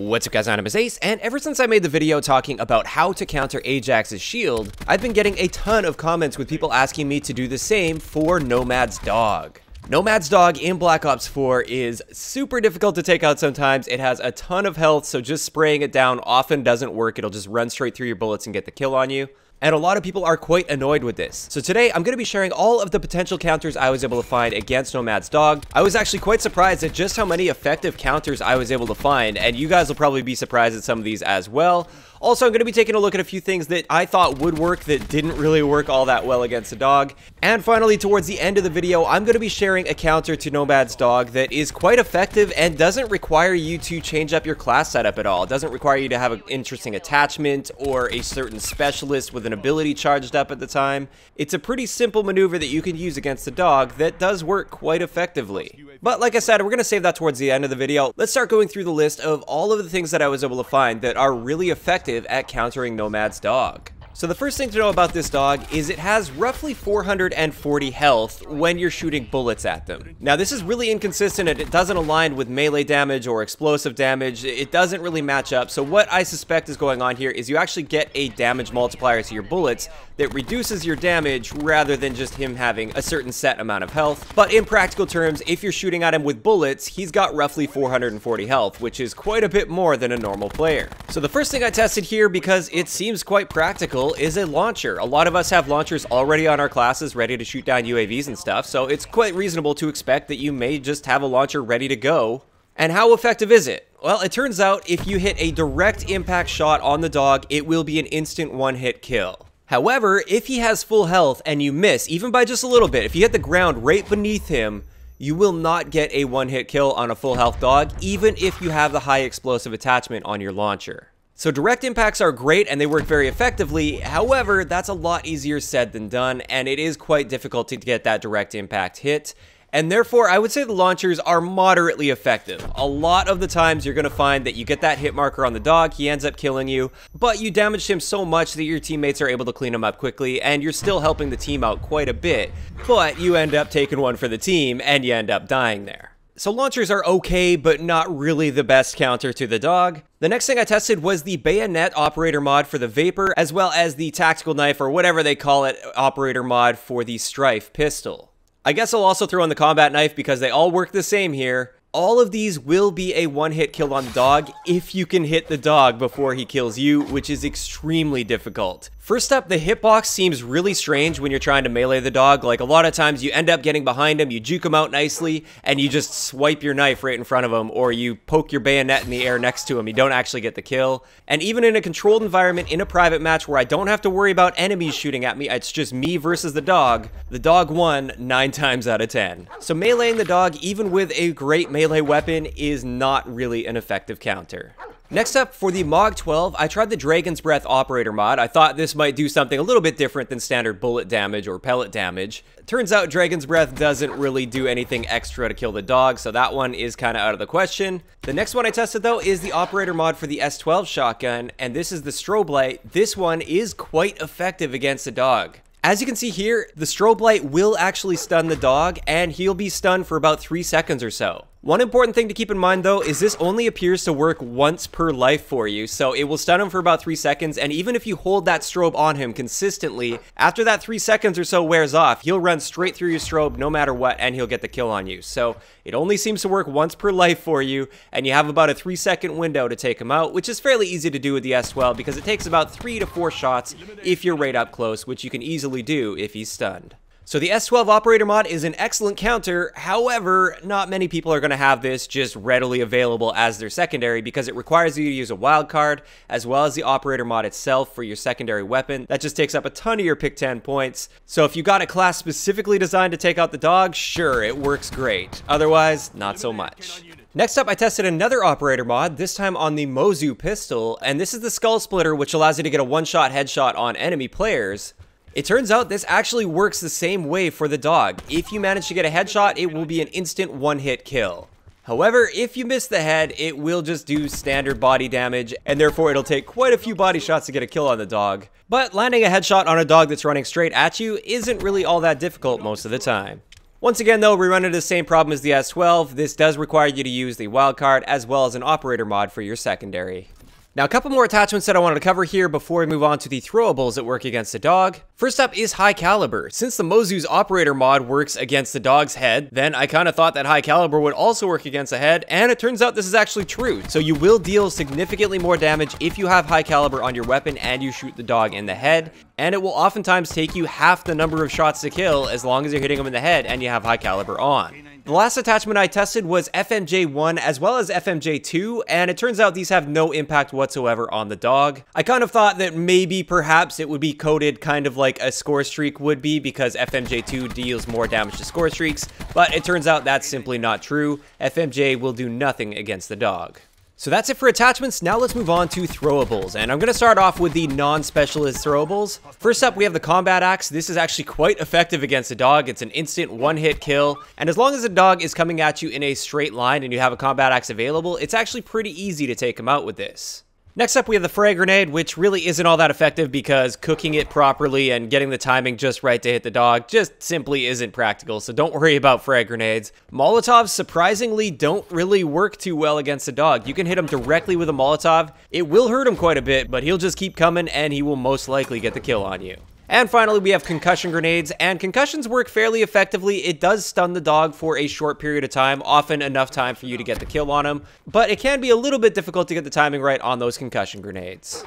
What's up guys, I'm Ajax, and ever since I made the video talking about how to counter Ajax's shield, I've been getting a ton of comments with people asking me to do the same for Nomad's dog. Nomad's dog in Black Ops 4 is super difficult to take out sometimes. It has a ton of health, so just spraying it down often doesn't work. It'll just run straight through your bullets and get the kill on you. And a lot of people are quite annoyed with this. So today, I'm going to be sharing all of the potential counters I was able to find against Nomad's dog. I was actually quite surprised at just how many effective counters I was able to find, and you guys will probably be surprised at some of these as well. Also, I'm going to be taking a look at a few things that I thought would work that didn't really work all that well against a dog. And finally, towards the end of the video, I'm going to be sharing a counter to Nomad's dog that is quite effective and doesn't require you to change up your class setup at all. It doesn't require you to have an interesting attachment or a certain specialist with an ability charged up at the time. It's a pretty simple maneuver that you can use against a dog that does work quite effectively. But like I said, we're going to save that towards the end of the video. Let's start going through the list of all of the things that I was able to find that are really effective at countering Nomad's dog. So the first thing to know about this dog is it has roughly 440 health when you're shooting bullets at them. Now this is really inconsistent and it doesn't align with melee damage or explosive damage. It doesn't really match up. So what I suspect is going on here is you actually get a damage multiplier to your bullets that reduces your damage rather than just him having a certain set amount of health. But in practical terms, if you're shooting at him with bullets, he's got roughly 440 health, which is quite a bit more than a normal player. So the first thing I tested here, because it seems quite practical, is a launcher. A lot of us have launchers already on our classes ready to shoot down UAVs and stuff, so it's quite reasonable to expect that you may just have a launcher ready to go. And how effective is it? Well, it turns out if you hit a direct impact shot on the dog, it will be an instant one-hit kill. However, if he has full health and you miss, even by just a little bit, if you hit the ground right beneath him, you will not get a one-hit kill on a full health dog, even if you have the high explosive attachment on your launcher. So direct impacts are great and they work very effectively. However, that's a lot easier said than done, and it is quite difficult to get that direct impact hit. And therefore, I would say the launchers are moderately effective. A lot of the times you're going to find that you get that hit marker on the dog, he ends up killing you, but you damaged him so much that your teammates are able to clean him up quickly, and you're still helping the team out quite a bit, but you end up taking one for the team, and you end up dying there. So launchers are okay, but not really the best counter to the dog. The next thing I tested was the bayonet operator mod for the Vapor, as well as the tactical knife, or whatever they call it, operator mod for the Strife pistol. I guess I'll also throw in the combat knife because they all work the same here. All of these will be a one-hit kill on the dog if you can hit the dog before he kills you, which is extremely difficult. First up, the hitbox seems really strange when you're trying to melee the dog. Like, a lot of times you end up getting behind him, you juke him out nicely, and you just swipe your knife right in front of him, or you poke your bayonet in the air next to him. You don't actually get the kill. And even in a controlled environment, in a private match where I don't have to worry about enemies shooting at me, it's just me versus the dog won 9 times out of 10. So meleeing the dog, even with a great melee weapon, is not really an effective counter. Next up, for the MOG 12, I tried the Dragon's Breath operator mod. I thought this might do something a little bit different than standard bullet damage or pellet damage. Turns out Dragon's Breath doesn't really do anything extra to kill the dog, so that one is kind of out of the question. The next one I tested though is the operator mod for the S12 shotgun, and this is the strobe light. This one is quite effective against a dog. As you can see here, the strobe light will actually stun the dog, and he'll be stunned for about 3 seconds or so. One important thing to keep in mind though is this only appears to work once per life for you, so it will stun him for about 3 seconds, and even if you hold that strobe on him consistently, after that 3 seconds or so wears off, he'll run straight through your strobe no matter what, and he'll get the kill on you. So it only seems to work once per life for you, and you have about a 3-second window to take him out, which is fairly easy to do with the S12 because it takes about 3 to 4 shots if you're right up close, which you can easily do if he's stunned. So the S12 operator mod is an excellent counter. However, not many people are going to have this just readily available as their secondary because it requires you to use a wild card as well as the operator mod itself for your secondary weapon. That just takes up a ton of your pick 10 points. So if you got a class specifically designed to take out the dog, sure, it works great. Otherwise, not so much. Next up, I tested another operator mod, this time on the Mozu pistol, and this is the Skull Splitter, which allows you to get a one-shot headshot on enemy players. It turns out this actually works the same way for the dog. If you manage to get a headshot, it will be an instant one-hit kill. However, if you miss the head, it will just do standard body damage, and therefore it'll take quite a few body shots to get a kill on the dog. But landing a headshot on a dog that's running straight at you isn't really all that difficult most of the time. Once again though, we run into the same problem as the S12. This does require you to use the wildcard as well as an operator mod for your secondary. Now, a couple more attachments that I wanted to cover here before we move on to the throwables that work against the dog. First up is high caliber. Since the Mozu's operator mod works against the dog's head, then I kind of thought that high caliber would also work against the head, and it turns out this is actually true. So you will deal significantly more damage if you have high caliber on your weapon and you shoot the dog in the head, and it will oftentimes take you half the number of shots to kill as long as you're hitting them in the head and you have high caliber on. The last attachment I tested was FMJ1 as well as FMJ2, and it turns out these have no impact whatsoever on the dog. I kind of thought that maybe perhaps it would be coded kind of like a score streak would be because FMJ2 deals more damage to score streaks, but it turns out that's simply not true. FMJ will do nothing against the dog. So that's it for attachments. Now let's move on to throwables, and I'm going to start off with the non-specialist throwables. First up, we have the combat axe. This is actually quite effective against a dog. It's an instant one-hit kill, and as long as the dog is coming at you in a straight line and you have a combat axe available, it's actually pretty easy to take him out with this. Next up, we have the Frag Grenade, which really isn't all that effective because cooking it properly and getting the timing just right to hit the dog just simply isn't practical, so don't worry about Frag Grenades. Molotovs surprisingly don't really work too well against a dog. You can hit him directly with a Molotov. It will hurt him quite a bit, but he'll just keep coming and he will most likely get the kill on you. And finally, we have concussion grenades, and concussions work fairly effectively. It does stun the dog for a short period of time, often enough time for you to get the kill on him, but it can be a little bit difficult to get the timing right on those concussion grenades.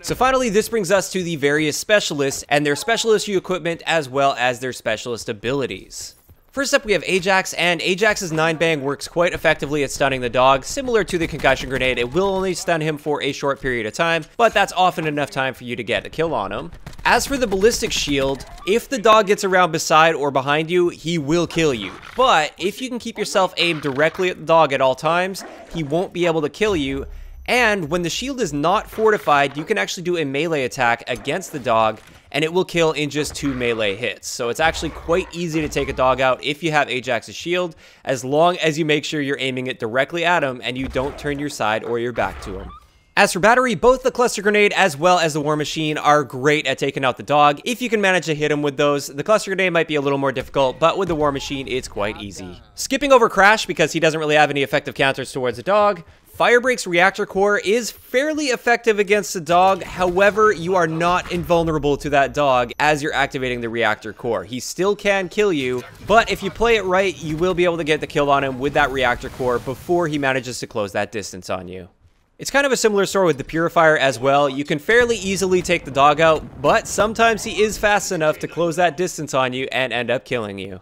So finally, this brings us to the various specialists and their specialist equipment as well as their specialist abilities. First up, we have Ajax, and Ajax's 9-bang works quite effectively at stunning the dog. Similar to the concussion grenade, it will only stun him for a short period of time, but that's often enough time for you to get a kill on him. As for the Ballistic Shield, if the dog gets around beside or behind you, he will kill you. But if you can keep yourself aimed directly at the dog at all times, he won't be able to kill you. And when the shield is not fortified, you can actually do a melee attack against the dog, and it will kill in just 2 melee hits. So it's actually quite easy to take a dog out if you have Ajax's shield, as long as you make sure you're aiming it directly at him and you don't turn your side or your back to him. As for battery, both the cluster grenade as well as the war machine are great at taking out the dog. If you can manage to hit him with those, the cluster grenade might be a little more difficult, but with the war machine, it's quite easy. Skipping over Crash because he doesn't really have any effective counters towards the dog, Firebreak's reactor core is fairly effective against the dog. However, you are not invulnerable to that dog as you're activating the reactor core. He still can kill you, but if you play it right, you will be able to get the kill on him with that reactor core before he manages to close that distance on you. It's kind of a similar story with the Purifier as well. You can fairly easily take the dog out, but sometimes he is fast enough to close that distance on you and end up killing you.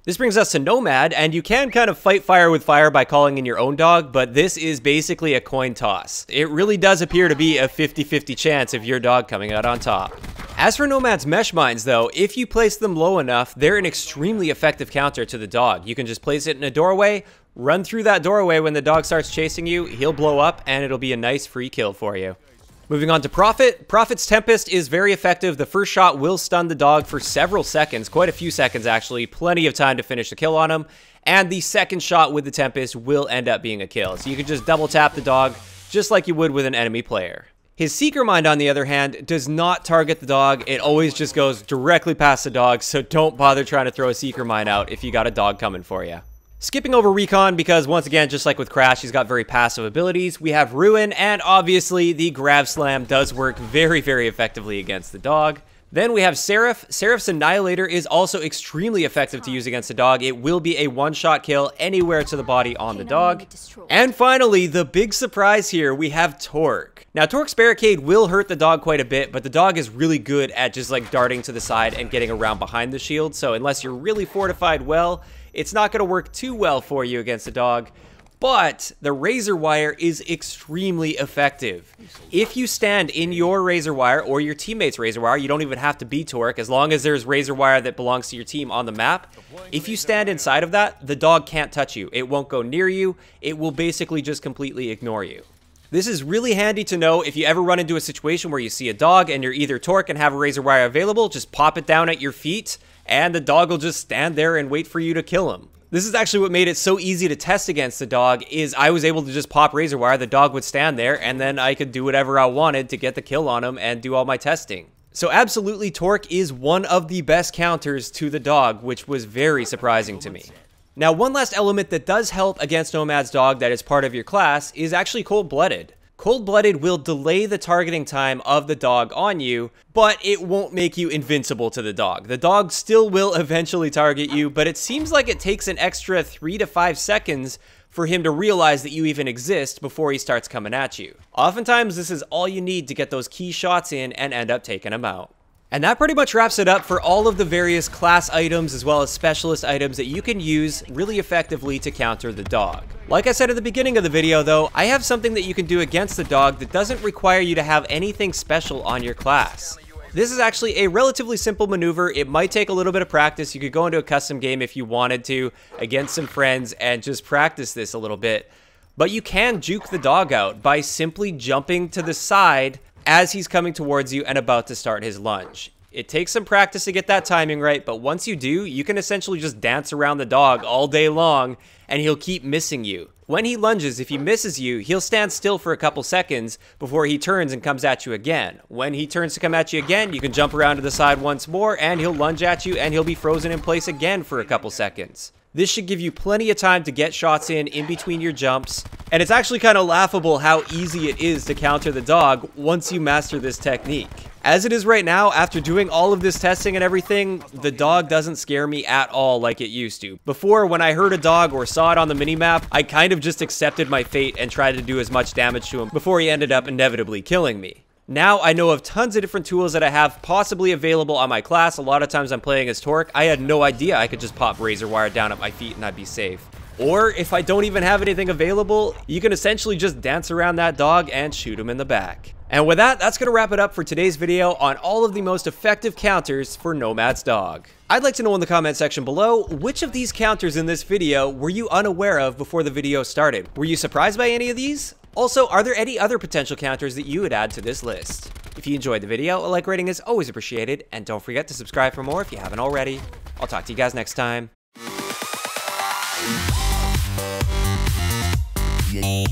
This brings us to Nomad, and you can kind of fight fire with fire by calling in your own dog, but this is basically a coin toss. It really does appear to be a 50-50 chance of your dog coming out on top. As for Nomad's mesh mines though, if you place them low enough, they're an extremely effective counter to the dog. You can just place it in a doorway, run through that doorway when the dog starts chasing you, he'll blow up, and it'll be a nice free kill for you. Moving on to Prophet. Prophet's Tempest is very effective. The first shot will stun the dog for several seconds, quite a few seconds actually, plenty of time to finish the kill on him. And the second shot with the Tempest will end up being a kill. So you can just double tap the dog just like you would with an enemy player. His Seeker Mine, on the other hand, does not target the dog. It always just goes directly past the dog, so don't bother trying to throw a Seeker Mine out if you got a dog coming for you. Skipping over Recon because, once again, just like with Crash, he's got very passive abilities. We have Ruin, and obviously the Grab Slam does work very, very effectively against the dog. Then we have Seraph. Seraph's Annihilator is also extremely effective to use against a dog. It will be a one-shot kill anywhere to the body on the dog. And finally, the big surprise here, we have Torque. Now, Torque's Barricade will hurt the dog quite a bit, but the dog is really good at just like darting to the side and getting around behind the shield. So unless you're really fortified well, it's not going to work too well for you against a dog. But the Razor Wire is extremely effective. If you stand in your Razor Wire or your teammate's Razor Wire, you don't even have to be Torque, as long as there's Razor Wire that belongs to your team on the map. If you stand inside of that, the dog can't touch you. It won't go near you. It will basically just completely ignore you. This is really handy to know if you ever run into a situation where you see a dog and you're either Torque and have a Razor Wire available, just pop it down at your feet, and the dog will just stand there and wait for you to kill him. This is actually what made it so easy to test against the dog, is I was able to just pop Razor Wire, the dog would stand there, and then I could do whatever I wanted to get the kill on him and do all my testing. So absolutely, Torque is one of the best counters to the dog, which was very surprising to me. Now, one last element that does help against Nomad's dog that is part of your class is actually Cold-Blooded. Cold-Blooded will delay the targeting time of the dog on you, but it won't make you invincible to the dog. The dog still will eventually target you, but it seems like it takes an extra 3 to 5 seconds for him to realize that you even exist before he starts coming at you. Oftentimes, this is all you need to get those key shots in and end up taking him out. And that pretty much wraps it up for all of the various class items as well as specialist items that you can use really effectively to counter the dog. Like I said at the beginning of the video though, I have something that you can do against the dog that doesn't require you to have anything special on your class. This is actually a relatively simple maneuver. It might take a little bit of practice. You could go into a custom game if you wanted to against some friends and just practice this a little bit. But you can juke the dog out by simply jumping to the side as he's coming towards you and about to start his lunge. It takes some practice to get that timing right, but once you do, you can essentially just dance around the dog all day long and he'll keep missing you. When he lunges, if he misses you, he'll stand still for a couple seconds before he turns and comes at you again. When he turns to come at you again, you can jump around to the side once more and he'll lunge at you and he'll be frozen in place again for a couple seconds. This should give you plenty of time to get shots in between your jumps. And it's actually kind of laughable how easy it is to counter the dog once you master this technique. As it is right now, after doing all of this testing and everything, the dog doesn't scare me at all like it used to. Before, when I heard a dog or saw it on the minimap, I kind of just accepted my fate and tried to do as much damage to him before he ended up inevitably killing me. Now I know of tons of different tools that I have possibly available on my class. A lot of times I'm playing as Torque. I had no idea I could just pop razor wire down at my feet and I'd be safe. Or if I don't even have anything available, you can essentially just dance around that dog and shoot him in the back. And with that, that's going to wrap it up for today's video on all of the most effective counters for Nomad's dog. I'd like to know in the comment section below, which of these counters in this video were you unaware of before the video started? Were you surprised by any of these? Also, are there any other potential counters that you would add to this list? If you enjoyed the video, a like rating is always appreciated, and don't forget to subscribe for more if you haven't already. I'll talk to you guys next time. Yeah.